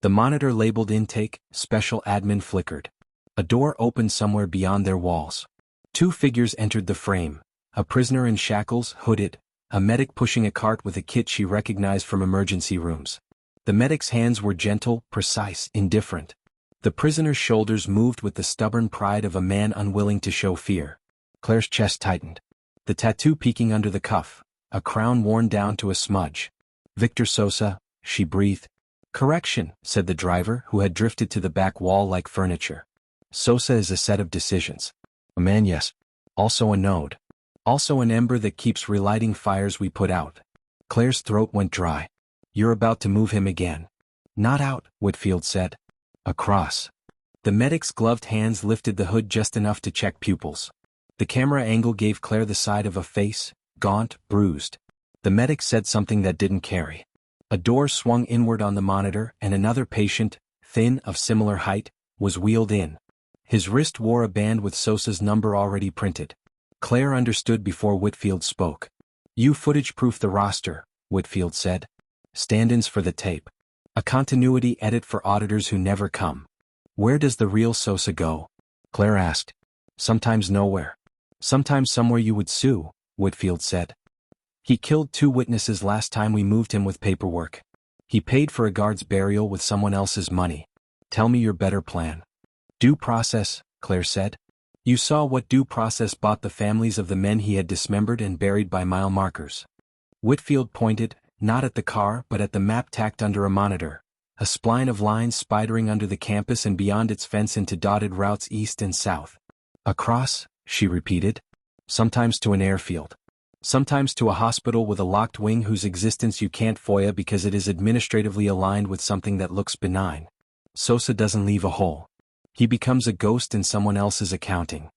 The monitor labeled intake, special admin flickered. A door opened somewhere beyond their walls. 2 figures entered the frame. A prisoner in shackles, hooded. A medic pushing a cart with a kit she recognized from emergency rooms. The medic's hands were gentle, precise, indifferent. The prisoner's shoulders moved with the stubborn pride of a man unwilling to show fear. Claire's chest tightened. The tattoo peeking under the cuff, a crown worn down to a smudge. "Victor Sosa," she breathed. "Correction," said the driver, who had drifted to the back wall like furniture. "Sosa is a set of decisions. A man, yes. Also a node. Also an ember that keeps relighting fires we put out." Claire's throat went dry. "You're about to move him again." "Not out," Whitfield said. "Across." The medic's gloved hands lifted the hood just enough to check pupils. The camera angle gave Claire the side of a face, gaunt, bruised. The medic said something that didn't carry. A door swung inward on the monitor and another patient, thin, of similar height, was wheeled in. His wrist wore a band with Sosa's number already printed. Claire understood before Whitfield spoke. "You footage-proof the roster," Whitfield said. "Stand-ins for the tape. A continuity edit for auditors who never come." "Where does the real Sosa go?" Claire asked. "Sometimes nowhere. Sometimes somewhere you would sue," Whitfield said. "He killed 2 witnesses last time we moved him with paperwork. He paid for a guard's burial with someone else's money. Tell me your better plan." "Due process," Claire said. "You saw what due process bought the families of the men he had dismembered and buried by mile markers." Whitfield pointed, not at the car but at the map tacked under a monitor, a spline of lines spidering under the campus and beyond its fence into dotted routes east and south. "Across," she repeated. "Sometimes to an airfield. Sometimes to a hospital with a locked wing whose existence you can't FOIA because it is administratively aligned with something that looks benign. Sosa doesn't leave a hole. He becomes a ghost in someone else's accounting."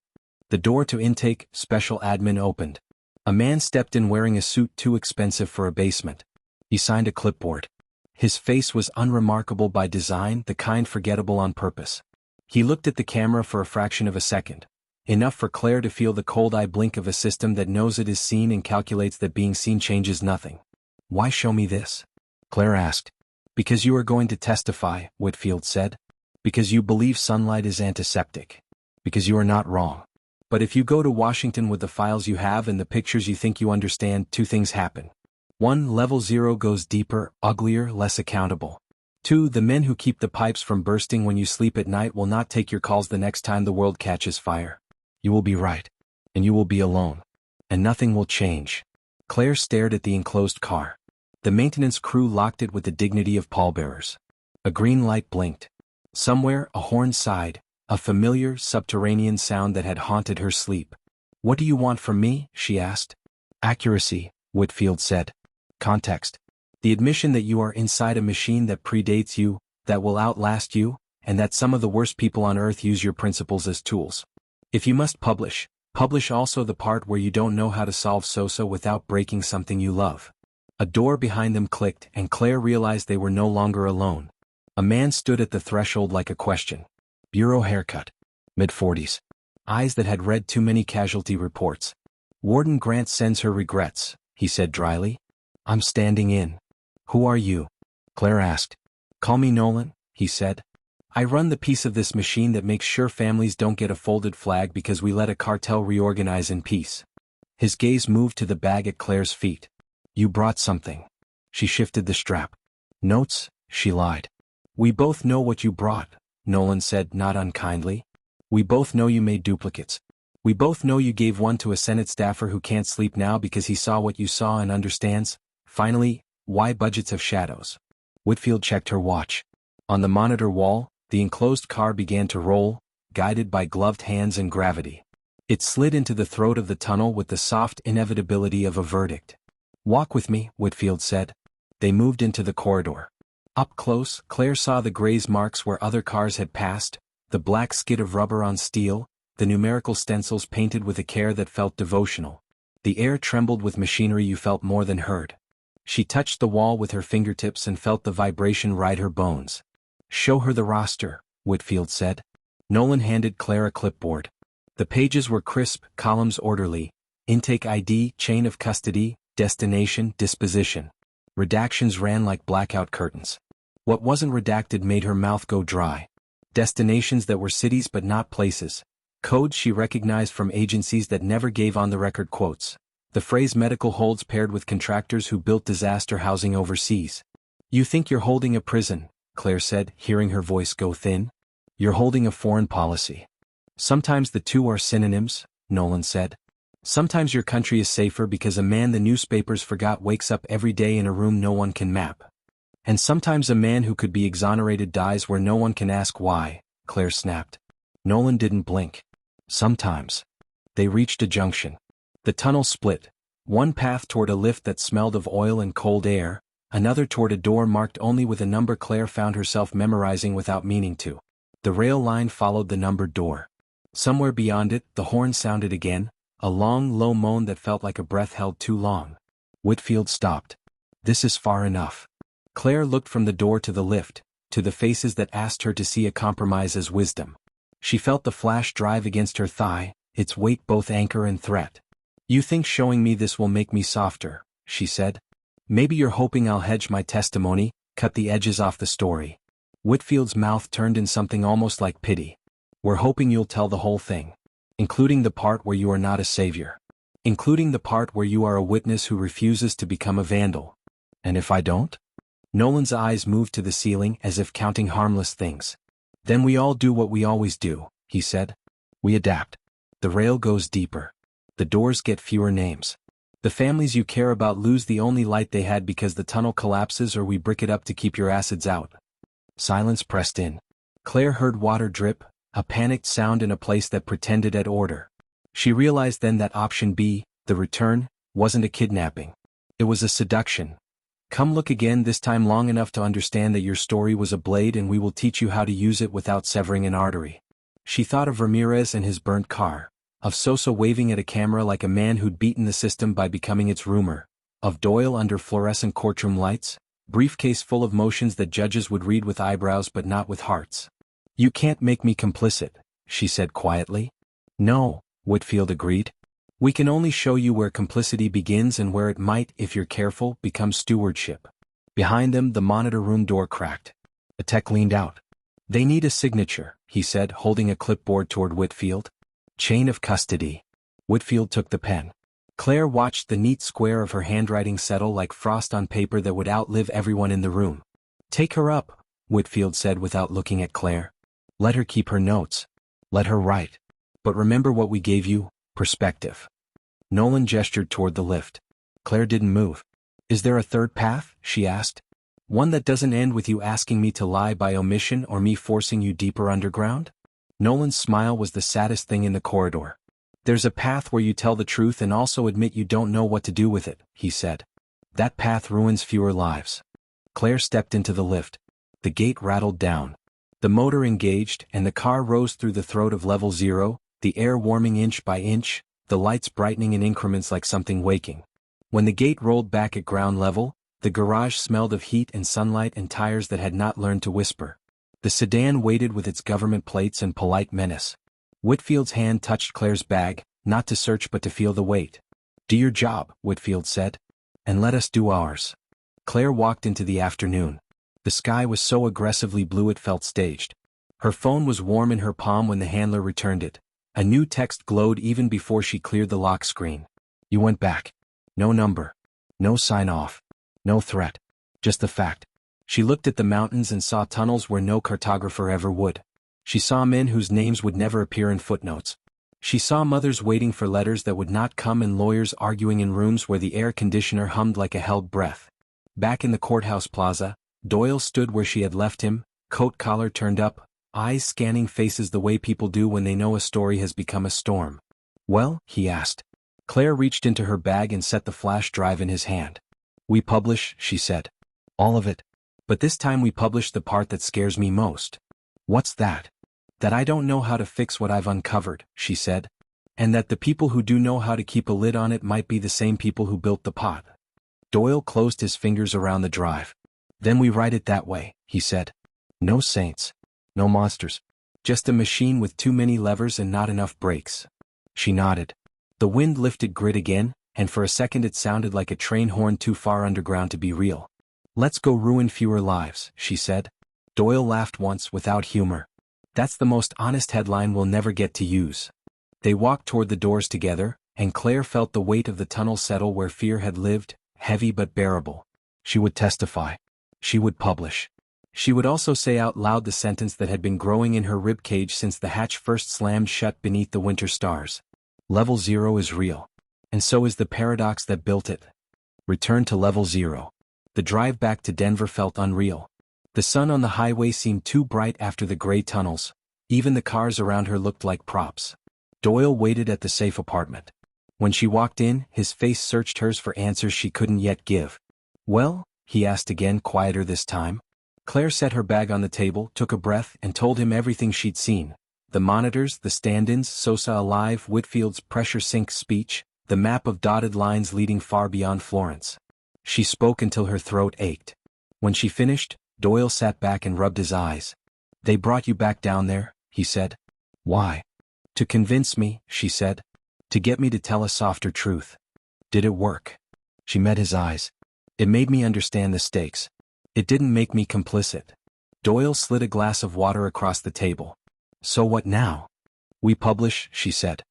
The door to intake, special admin opened. A man stepped in wearing a suit too expensive for a basement. He signed a clipboard. His face was unremarkable by design, the kind forgettable on purpose. He looked at the camera for a fraction of a second. Enough for Claire to feel the cold eye blink of a system that knows it is seen and calculates that being seen changes nothing. "Why show me this?" Claire asked. "Because you are going to testify," Whitfield said. "Because you believe sunlight is antiseptic. Because you are not wrong. But if you go to Washington with the files you have and the pictures you think you understand, 2 things happen. 1. Level 0 goes deeper, uglier, less accountable. 2. The men who keep the pipes from bursting when you sleep at night will not take your calls the next time the world catches fire. You will be right. And you will be alone. And nothing will change." Claire stared at the enclosed car. The maintenance crew locked it with the dignity of pallbearers. A green light blinked. Somewhere, a horn sighed, a familiar, subterranean sound that had haunted her sleep. "What do you want from me?" she asked. "Accuracy," Whitfield said. "Context. The admission that you are inside a machine that predates you, that will outlast you, and that some of the worst people on Earth use your principles as tools. If you must publish, publish also the part where you don't know how to solve Sosa without breaking something you love." A door behind them clicked and Claire realized they were no longer alone. A man stood at the threshold like a question. Bureau haircut. Mid-40s. Eyes that had read too many casualty reports. "Warden Grant sends her regrets," he said dryly. "I'm standing in." "Who are you?" Claire asked. "Call me Nolan," he said. "I run the piece of this machine that makes sure families don't get a folded flag because we let a cartel reorganize in peace." His gaze moved to the bag at Claire's feet. "You brought something." She shifted the strap. "Notes?" she lied. "We both know what you brought," Nolan said, not unkindly. "We both know you made duplicates. We both know you gave one to a Senate staffer who can't sleep now because he saw what you saw and understands. Finally, why budgets have shadows?" Whitfield checked her watch. On the monitor wall, the enclosed car began to roll, guided by gloved hands and gravity. It slid into the throat of the tunnel with the soft inevitability of a verdict. "Walk with me," Whitfield said. They moved into the corridor. Up close, Claire saw the graze marks where other cars had passed, the black skid of rubber on steel, the numerical stencils painted with a care that felt devotional. The air trembled with machinery you felt more than heard. She touched the wall with her fingertips and felt the vibration ride her bones. "Show her the roster," Whitfield said. Nolan handed Claire a clipboard. The pages were crisp, columns orderly. Intake ID, chain of custody, destination, disposition. Redactions ran like blackout curtains. What wasn't redacted made her mouth go dry. Destinations that were cities but not places. Codes she recognized from agencies that never gave on-the-record quotes. The phrase medical holds paired with contractors who built disaster housing overseas. You think you're holding a prison, Claire said, hearing her voice go thin. You're holding a foreign policy. Sometimes the two are synonyms, Nolan said. Sometimes your country is safer because a man the newspapers forgot wakes up every day in a room no one can map. And sometimes a man who could be exonerated dies where no one can ask why, Claire snapped. Nolan didn't blink. Sometimes. They reached a junction. The tunnel split. One path toward a lift that smelled of oil and cold air, another toward a door marked only with a number Claire found herself memorizing without meaning to. The rail line followed the numbered door. Somewhere beyond it, the horn sounded again, a long, low moan that felt like a breath held too long. Whitfield stopped. This is far enough. Claire looked from the door to the lift, to the faces that asked her to see a compromise as wisdom. She felt the flash drive against her thigh, its weight both anchor and threat. You think showing me this will make me softer, she said. Maybe you're hoping I'll hedge my testimony, cut the edges off the story. Whitfield's mouth turned in something almost like pity. We're hoping you'll tell the whole thing. Including the part where you are not a savior. Including the part where you are a witness who refuses to become a vandal. And if I don't? Nolan's eyes moved to the ceiling as if counting harmless things. Then we all do what we always do, he said. We adapt. The rail goes deeper. The doors get fewer names. The families you care about lose the only light they had because the tunnel collapses or we brick it up to keep your acids out. Silence pressed in. Claire heard water drip, a panicked sound in a place that pretended at order. She realized then that option B, the return, wasn't a kidnapping. It was a seduction. Come look again, this time long enough to understand that your story was a blade and we will teach you how to use it without severing an artery. She thought of Ramirez and his burnt car, of Sosa waving at a camera like a man who'd beaten the system by becoming its rumor, of Doyle under fluorescent courtroom lights, briefcase full of motions that judges would read with eyebrows but not with hearts. You can't make me complicit, she said quietly. No, Whitfield agreed. We can only show you where complicity begins and where it might, if you're careful, become stewardship. Behind them, the monitor room door cracked. A tech leaned out. They need a signature, he said, holding a clipboard toward Whitfield. Chain of custody. Whitfield took the pen. Claire watched the neat square of her handwriting settle like frost on paper that would outlive everyone in the room. Take her up, Whitfield said without looking at Claire. Let her keep her notes. Let her write. But remember what we gave you, perspective. Nolan gestured toward the lift. Claire didn't move. Is there a third path? She asked. One that doesn't end with you asking me to lie by omission or me forcing you deeper underground? Nolan's smile was the saddest thing in the corridor. There's a path where you tell the truth and also admit you don't know what to do with it, he said. That path ruins fewer lives. Claire stepped into the lift. The gate rattled down. The motor engaged and the car rose through the throat of level 0, the air warming inch by inch, the lights brightening in increments like something waking. When the gate rolled back at ground level, the garage smelled of heat and sunlight and tires that had not learned to whisper. The sedan waited with its government plates and polite menace. Whitfield's hand touched Claire's bag, not to search but to feel the weight. Do your job, Whitfield said. And let us do ours. Claire walked into the afternoon. The sky was so aggressively blue it felt staged. Her phone was warm in her palm when the handler returned it. A new text glowed even before she cleared the lock screen. You went back. No number. No sign-off. No threat. Just the fact. She looked at the mountains and saw tunnels where no cartographer ever would. She saw men whose names would never appear in footnotes. She saw mothers waiting for letters that would not come and lawyers arguing in rooms where the air conditioner hummed like a held breath. Back in the courthouse plaza, Doyle stood where she had left him, coat collar turned up, eyes scanning faces the way people do when they know a story has become a storm. Well, he asked. Claire reached into her bag and set the flash drive in his hand. We publish, she said. All of it. But this time we publish the part that scares me most. What's that? That I don't know how to fix what I've uncovered, she said. And that the people who do know how to keep a lid on it might be the same people who built the pot. Doyle closed his fingers around the drive. Then we write it that way, he said. No saints. No monsters. Just a machine with too many levers and not enough brakes. She nodded. The wind lifted grit again, and for a second it sounded like a train horn too far underground to be real. Let's go ruin fewer lives, she said. Doyle laughed once without humor. That's the most honest headline we'll never get to use. They walked toward the doors together, and Claire felt the weight of the tunnel settle where fear had lived, heavy but bearable. She would testify. She would publish. She would also say out loud the sentence that had been growing in her ribcage since the hatch first slammed shut beneath the winter stars. Level 0 is real. And so is the paradox that built it. Return to Level 0. The drive back to Denver felt unreal. The sun on the highway seemed too bright after the gray tunnels. Even the cars around her looked like props. Doyle waited at the safe apartment. When she walked in, his face searched hers for answers she couldn't yet give. "Well?" he asked again, quieter this time. Claire set her bag on the table, took a breath, and told him everything she'd seen. The monitors, the stand-ins, Sosa alive, Whitfield's pressure sink speech, the map of dotted lines leading far beyond Florence. She spoke until her throat ached. When she finished, Doyle sat back and rubbed his eyes. "They brought you back down there," he said. "Why?" "To convince me," she said. "To get me to tell a softer truth." "Did it work?" She met his eyes. "It made me understand the stakes. It didn't make me complicit." Doyle slid a glass of water across the table. "So what now?" "We publish," she said.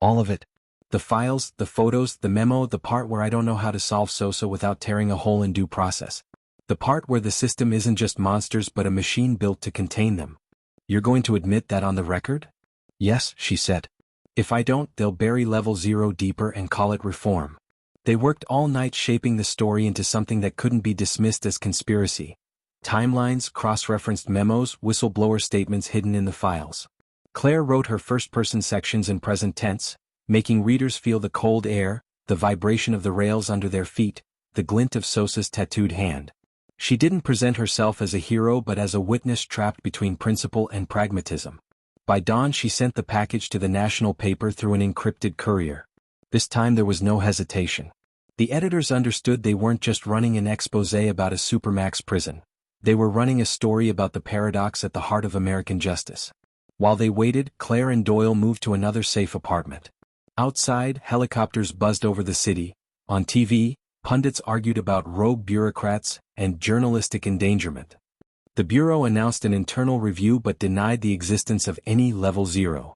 "All of it. The files, the photos, the memo, the part where I don't know how to solve Sosa without tearing a hole in due process. The part where the system isn't just monsters but a machine built to contain them." "You're going to admit that on the record?" "Yes," she said. "If I don't, they'll bury Level 0 deeper and call it reform." They worked all night shaping the story into something that couldn't be dismissed as conspiracy. Timelines, cross-referenced memos, whistleblower statements hidden in the files. Claire wrote her first-person sections in present tense, making readers feel the cold air, the vibration of the rails under their feet, the glint of Sosa's tattooed hand. She didn't present herself as a hero but as a witness trapped between principle and pragmatism. By dawn she sent the package to the national paper through an encrypted courier. This time there was no hesitation. The editors understood they weren't just running an exposé about a Supermax prison. They were running a story about the paradox at the heart of American justice. While they waited, Claire and Doyle moved to another safe apartment. Outside, helicopters buzzed over the city. On TV, pundits argued about rogue bureaucrats and journalistic endangerment. The Bureau announced an internal review but denied the existence of any Level 0.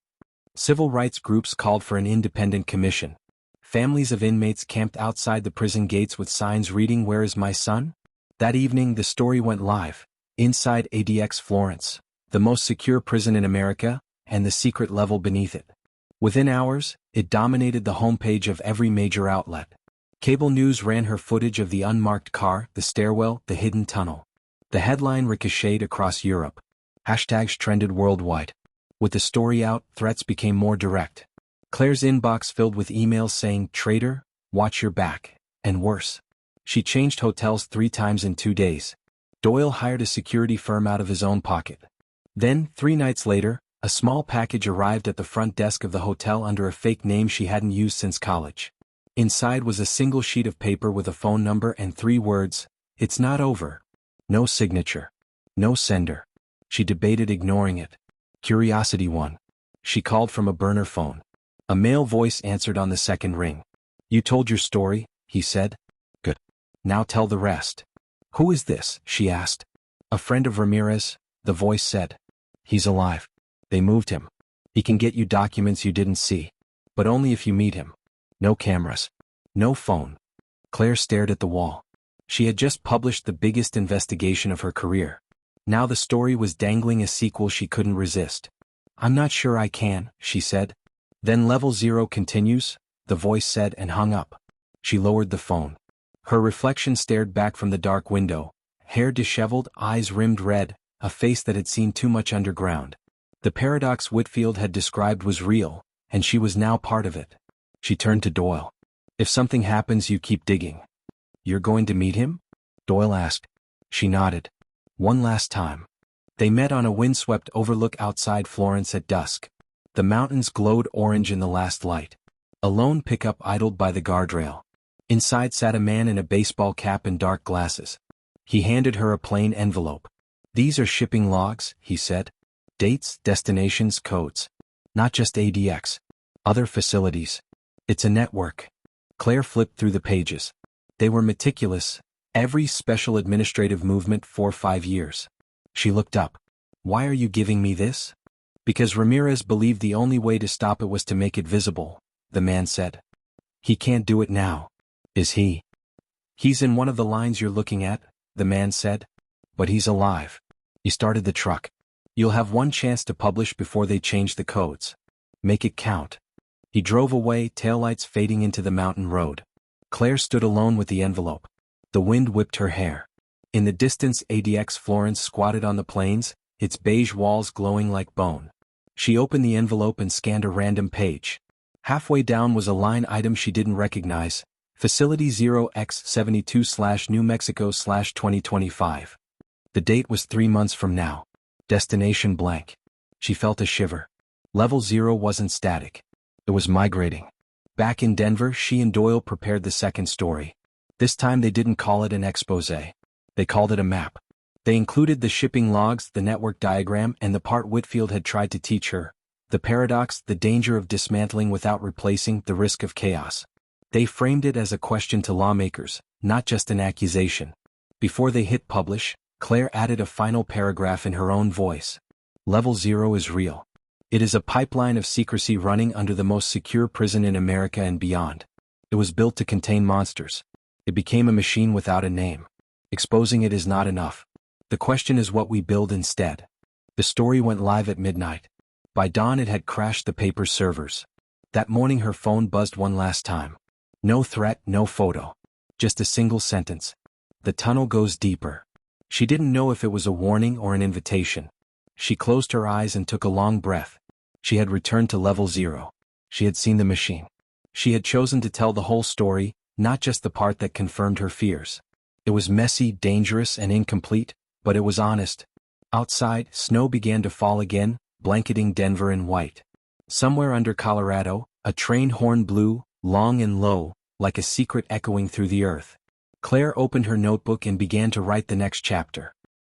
Civil rights groups called for an independent commission. Families of inmates camped outside the prison gates with signs reading, "Where is my son?" That evening the story went live. Inside ADX Florence, the most secure prison in America, and the secret level beneath it. Within hours, it dominated the homepage of every major outlet. Cable news ran her footage of the unmarked car, the stairwell, the hidden tunnel. The headline ricocheted across Europe. Hashtags trended worldwide. With the story out, threats became more direct. Claire's inbox filled with emails saying, "Traitor, watch your back," and worse. She changed hotels 3 times in 2 days. Doyle hired a security firm out of his own pocket. Then, 3 nights later, a small package arrived at the front desk of the hotel under a fake name she hadn't used since college. Inside was a single sheet of paper with a phone number and 3 words, "It's not over." No signature. No sender. She debated ignoring it. Curiosity won. She called from a burner phone. A male voice answered on the second ring. "You told your story," he said. "Good. Now tell the rest." "Who is this?" she asked. "A friend of Ramirez," the voice said. "He's alive. They moved him. He can get you documents you didn't see. But only if you meet him. No cameras. No phone." Claire stared at the wall. She had just published the biggest investigation of her career. Now the story was dangling a sequel she couldn't resist. "I'm not sure I can," she said. "Then Level 0 continues," the voice said and hung up. She lowered the phone. Her reflection stared back from the dark window, hair disheveled, eyes rimmed red, a face that had seen too much underground. The paradox Whitfield had described was real, and she was now part of it. She turned to Doyle. "If something happens, you keep digging." "You're going to meet him?" Doyle asked. She nodded. One last time. They met on a windswept overlook outside Florence at dusk. The mountains glowed orange in the last light. A lone pickup idled by the guardrail. Inside sat a man in a baseball cap and dark glasses. He handed her a plain envelope. "These are shipping logs," he said. "Dates, destinations, codes. Not just ADX. Other facilities. It's a network." Claire flipped through the pages. They were meticulous, every special administrative movement for 5 years. She looked up. "Why are you giving me this?" "Because Ramirez believed the only way to stop it was to make it visible," the man said. "He can't do it now." "Is he?" "He's in one of the lines you're looking at," the man said. But he's alive. He started the truck. You'll have one chance to publish before they change the codes. Make it count. He drove away, taillights fading into the mountain road. Claire stood alone with the envelope. The wind whipped her hair. In the distance, ADX Florence squatted on the plains, its beige walls glowing like bone. She opened the envelope and scanned a random page. Halfway down was a line item she didn't recognize. Facility 0x72/New Mexico/2025. The date was 3 months from now. Destination blank. She felt a shiver. Level 0 wasn't static. It was migrating. Back in Denver, she and Doyle prepared the second story. This time they didn't call it an exposé. They called it a map. They included the shipping logs, the network diagram, and the part Whitfield had tried to teach her. The paradox, the danger of dismantling without replacing, the risk of chaos. They framed it as a question to lawmakers, not just an accusation. Before they hit publish, Claire added a final paragraph in her own voice. Level 0 is real. It is a pipeline of secrecy running under the most secure prison in America and beyond. It was built to contain monsters. It became a machine without a name. Exposing it is not enough. The question is what we build instead. The story went live at midnight. By dawn it had crashed the paper's servers. That morning her phone buzzed one last time. No threat, no photo. Just a single sentence. The tunnel goes deeper. She didn't know if it was a warning or an invitation. She closed her eyes and took a long breath. She had returned to level 0. She had seen the machine. She had chosen to tell the whole story, not just the part that confirmed her fears. It was messy, dangerous, and incomplete, but it was honest. Outside, snow began to fall again, blanketing Denver in white. Somewhere under Colorado, a train horn blew, long and low, like a secret echoing through the earth. Claire opened her notebook and began to write the next chapter.